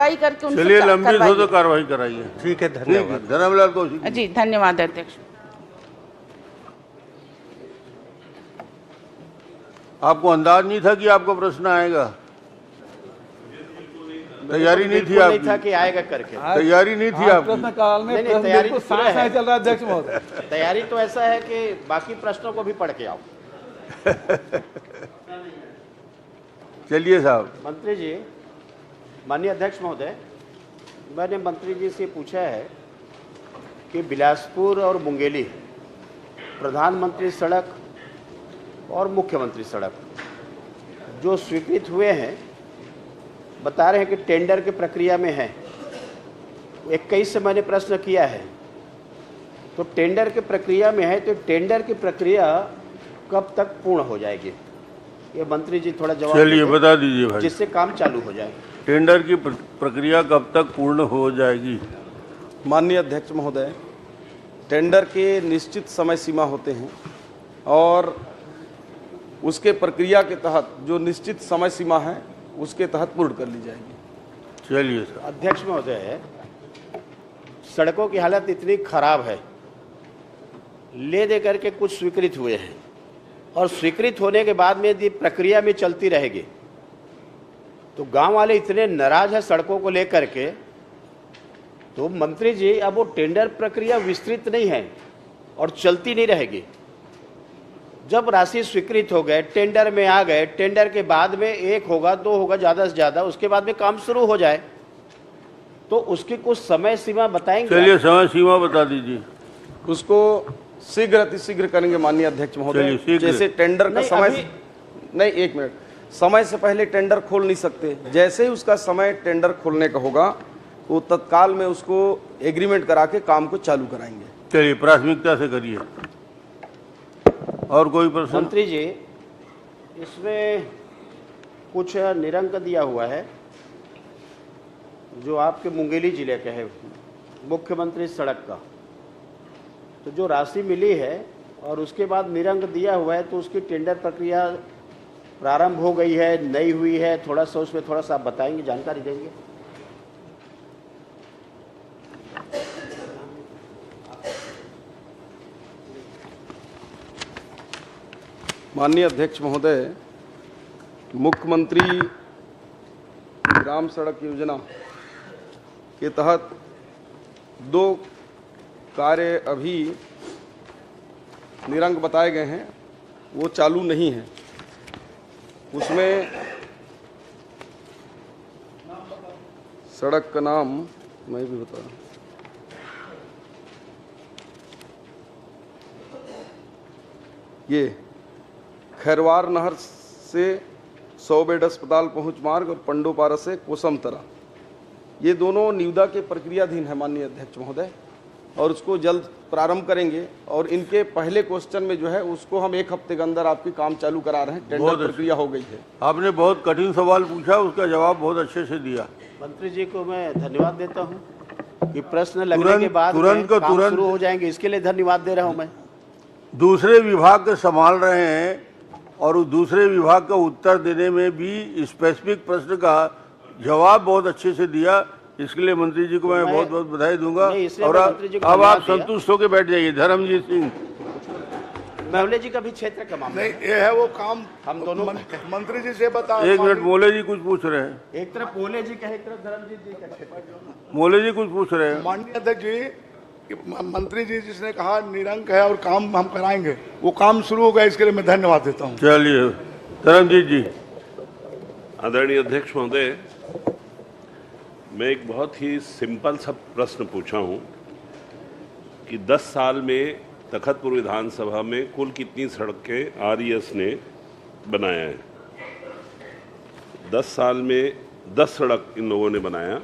करके उनसे चलिए, लंबित हो करवाइए। तो कार्रवाई कराइए। ठीक है, धन्यवाद। धर्मलाल कौशिक जी धन्यवाद अध्यक्ष। आपको अंदाज नहीं था कि आपको प्रश्न आएगा? तैयारी नहीं थी बिल्कुल नहीं आपकी? था कि आएगा करके। तैयारी नहीं थी आपकी? प्रश्न काल में नहीं, तैयारी बिल्कुल तो पूरा है। चल रहा है अध्यक्ष महोदय। तैयारी तो ऐसा है कि बाकी प्रश्नों को भी पढ़ के आओ। चलिए साहब। मंत्री जी, माननीय अध्यक्ष महोदय, मैंने मंत्री जी से पूछा है कि बिलासपुर और मुंगेली प्रधानमंत्री सड़क और मुख्यमंत्री सड़क जो स्वीकृत हुए हैं, बता रहे हैं कि टेंडर की प्रक्रिया में है। 21 से मैंने प्रश्न किया है, तो टेंडर की प्रक्रिया में है, तो टेंडर की प्रक्रिया कब तक पूर्ण हो जाएगी? ये मंत्री जी थोड़ा जवाब चलिए दें, बता दीजिए भाई। जिससे काम चालू हो जाए। टेंडर की प्रक्रिया कब तक पूर्ण हो जाएगी? माननीय अध्यक्ष महोदय, टेंडर के निश्चित समय सीमा होते हैं और उसके प्रक्रिया के तहत जो निश्चित समय सीमा है उसके तहत पूर्ण कर ली जाएगी। चलिए सर। अध्यक्ष महोदय, सड़कों की हालत इतनी खराब है, ले दे करके कुछ स्वीकृत हुए हैं और स्वीकृत होने के बाद में यदि प्रक्रिया में चलती रहेगी तो गांव वाले इतने नाराज हैं सड़कों को लेकर के। तो मंत्री जी, अब वो टेंडर प्रक्रिया विस्तृत नहीं है और चलती नहीं रहेगी। जब राशि स्वीकृत हो गए, टेंडर में आ गए, टेंडर के बाद में 1 होगा 2 होगा ज़्यादा से ज़्यादा, उसके बाद में काम शुरू हो जाए, तो उसकी कुछ समय सीमा बताएंगे? चलिए, समय सीमा बता दीजिए। उसको शीघ्र अतिशीघ्र करेंगे माननीय अध्यक्ष महोदय। चलिए, शीघ्र। जैसे टेंडर का नहीं, समय नहीं, 1 मिनट, समय से पहले टेंडर खोल नहीं सकते। जैसे ही उसका समय टेंडर खोलने का होगा वो तत्काल में उसको एग्रीमेंट करा के काम को चालू कराएंगे। चलिए, प्राथमिकता से करिए। और कोई प्रश्न? मंत्री जी, इसमें कुछ निरंक दिया हुआ है जो आपके मुंगेली जिले के है, मुख्यमंत्री सड़क का। तो जो राशि मिली है और उसके बाद निरंक दिया हुआ है, तो उसकी टेंडर प्रक्रिया प्रारंभ हो गई है, नहीं हुई है? थोड़ा सा उसमें थोड़ा सा आप बताएंगे, जानकारी देंगे? माननीय अध्यक्ष महोदय, मुख्यमंत्री ग्राम सड़क योजना के तहत 2 कार्य अभी निरंक बताए गए हैं, वो चालू नहीं है। उसमें सड़क का नाम मैं भी बता रहा हूँ। ये खैरवार नहर से 100 बेड अस्पताल पहुंच मार्ग और पंडोपारा से कोसमतरा, ये दोनों निविदा के प्रक्रियाधीन है माननीय अध्यक्ष महोदय, और उसको जल्द प्रारंभ करेंगे। और इनके पहले क्वेश्चन में जो है उसको हम 1 हफ्ते के अंदर आपकी काम चालू करा रहे हैं। टेंडर प्रक्रिया हो गई है। आपने बहुत कठिन सवाल पूछा, उसका जवाब बहुत अच्छे से दिया। मंत्री जी को मैं धन्यवाद देता हूँ कि प्रश्न लगने के बाद में काम शुरू हो जाएंगे, इसके लिए धन्यवाद दे रहा हूँ मैं। दूसरे विभाग के संभाल रहे हैं और उस दूसरे विभाग का उत्तर देने में भी स्पेसिफिक प्रश्न का जवाब बहुत अच्छे से दिया। इसके लिए मंत्री जी को मैं बहुत बहुत बधाई दूंगा। और अब आप संतुष्ट होकर बैठ जाइए। धर्मजीत सिंह महले जी का भी क्षेत्र का मामला नहीं, ये है वो काम हम दोनों मंत्री जी से बताओ। 1 मिनट, मोले जी कुछ पूछ रहे हैं। एक तरफ मोले जी का, एक तरफ धर्मजीत जी का क्षेत्र। मोले जी कुछ पूछ रहे हैं। माननीय अध्यक्ष जी, मंत्री जी जिसने कहा निरंक है और काम हम कराएंगे, वो काम शुरू हो गया, इसके लिए मैं धन्यवाद देता हूँ। चलिए, धर्मजीत जी। आदरणीय अध्यक्ष महोदय, मैं एक बहुत ही सिंपल सा प्रश्न पूछा हूँ कि 10 साल में तखतपुर विधानसभा में कुल कितनी सड़कें RES ने बनाया है? 10 साल में 10 सड़क इन लोगों ने बनाया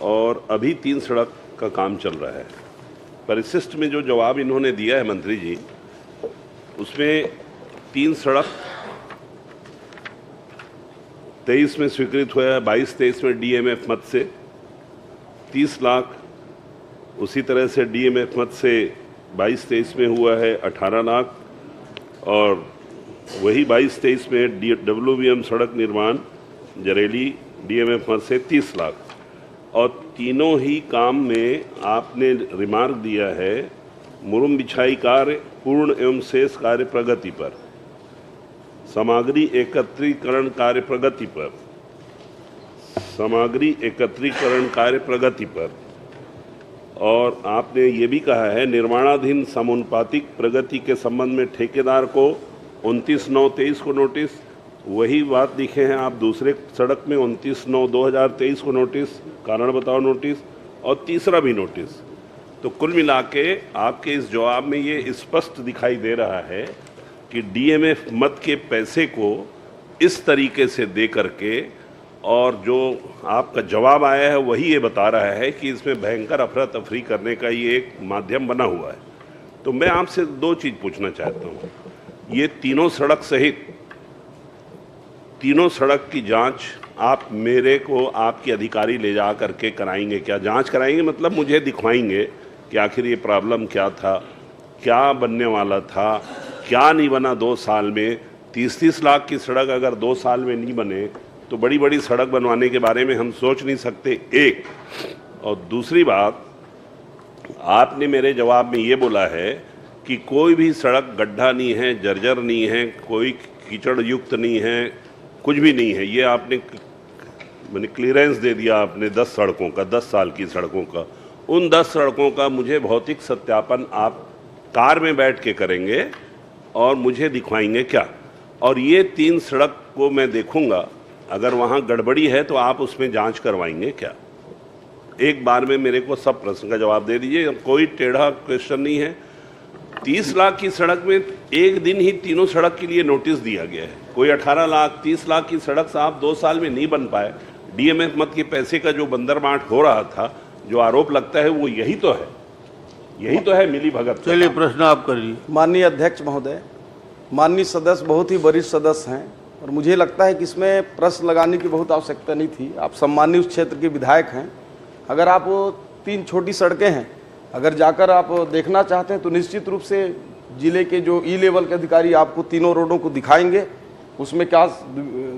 और अभी 3 सड़क का काम चल रहा है। परिशिष्ट में जो जवाब इन्होंने दिया है मंत्री जी, उसमें 3 सड़क 23 में स्वीकृत हुआ है, 22-23 में DMF मद से 30 लाख, उसी तरह से DMF मद से 22-23 में हुआ है 18 लाख, और वही 22-23 में WBM सड़क निर्माण जरेली DMF मद से 30 लाख। और तीनों ही काम में आपने रिमार्क दिया है मुरुम बिछाई कार्य पूर्ण एवं शेष कार्य प्रगति पर, सामग्री एकत्रीकरण कार्य प्रगति पर, सामग्री एकत्रीकरण कार्य प्रगति पर, और आपने ये भी कहा है निर्माणाधीन समानुपातिक प्रगति के संबंध में ठेकेदार को 29/9/23 को नोटिस। वही बात लिखे हैं आप दूसरे सड़क में 29/9/2023 को नोटिस, कारण बताओ नोटिस, और तीसरा भी नोटिस। तो कुल मिला के आपके इस जवाब में ये स्पष्ट दिखाई दे रहा है कि डीएमएफ मत के पैसे को इस तरीके से दे करके, और जो आपका जवाब आया है वही ये बता रहा है कि इसमें भयंकर अफरा तफरी करने का ये एक माध्यम बना हुआ है। तो मैं आपसे दो चीज़ पूछना चाहता हूँ, ये तीनों सड़क सहित तीनों सड़क की जांच आप मेरे को आपके अधिकारी ले जा करके कराएंगे क्या? जांच कराएंगे मतलब मुझे दिखवाएंगे कि आखिर ये प्रॉब्लम क्या था, क्या बनने वाला था, क्या नहीं बना 2 साल में। 30-30 लाख की सड़क अगर 2 साल में नहीं बने तो बड़ी बड़ी सड़क बनवाने के बारे में हम सोच नहीं सकते, एक। और दूसरी बात, आपने मेरे जवाब में ये बोला है कि कोई भी सड़क गड्ढा नहीं है, जर्जर नहीं है, कोई कीचड़ युक्त नहीं है, कुछ भी नहीं है। ये आपने मैंने क्लियरेंस दे दिया आपने 10 सड़कों का, 10 साल की सड़कों का। उन 10 सड़कों का मुझे भौतिक सत्यापन आप कार में बैठ के करेंगे और मुझे दिखवाएंगे क्या? और ये 3 सड़क को मैं देखूंगा, अगर वहाँ गड़बड़ी है तो आप उसमें जांच करवाएंगे क्या? एक बार में मेरे को सब प्रश्न का जवाब दे दीजिए, कोई टेढ़ा क्वेश्चन नहीं है। 30 लाख की सड़क में एक दिन ही तीनों सड़क के लिए नोटिस दिया गया है। कोई 18 लाख 30 लाख की सड़क साहब 2 साल में नहीं बन पाए। डीएमएफ मत के पैसे का जो बंदरबांट हो रहा था, जो आरोप लगता है वो यही तो है, यही तो है मिली भगत। चलिए प्रश्न आप करिए। माननीय अध्यक्ष महोदय, माननीय सदस्य बहुत ही वरिष्ठ सदस्य हैं और मुझे लगता है कि इसमें प्रश्न लगाने की बहुत आवश्यकता नहीं थी। आप सम्मानित उस क्षेत्र के विधायक हैं। अगर आप 3 छोटी सड़कें हैं, अगर जाकर आप देखना चाहते हैं तो निश्चित रूप से जिले के जो ई लेवल के अधिकारी आपको तीनों रोडों को दिखाएंगे, उसमें क्या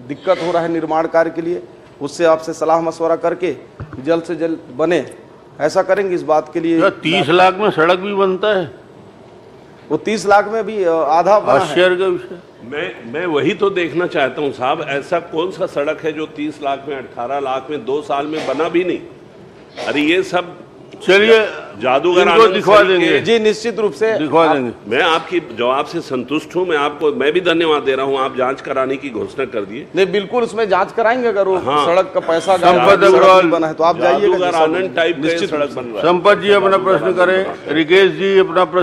दिक्कत हो रहा है निर्माण कार्य के लिए, उससे आपसे सलाह मशवरा करके जल्द से जल्द बने, ऐसा करेंगे। इस बात के लिए 30 लाख में सड़क भी बनता है, वो 30 लाख में भी आधा बना है। आश्चर्य का विषय। मैं वही तो देखना चाहता हूँ साहब, ऐसा कौन सा सड़क है जो 30 लाख में 18 लाख में 2 साल में बना भी नहीं? अरे ये सब चलिए जादूगर इनको आनंद दिखवा सर के- देंगे, जी निश्चित रूप से दिखवा देंगे। मैं आपकी जवाब से संतुष्ट हूं। मैं भी धन्यवाद दे रहा हूं, आप जांच कराने की घोषणा कर दिए। नहीं, बिल्कुल उसमें जांच कराएंगे। अगर वो हाँ। सड़क का पैसा संपत सड़क अग्रवाल बना है तो आप जाइएगा। जादूगर आनंद टाइप का ये सड़क बन रहा है। संपत जी अपना प्रश्न करें, रिकेश जी अपना प्रश्न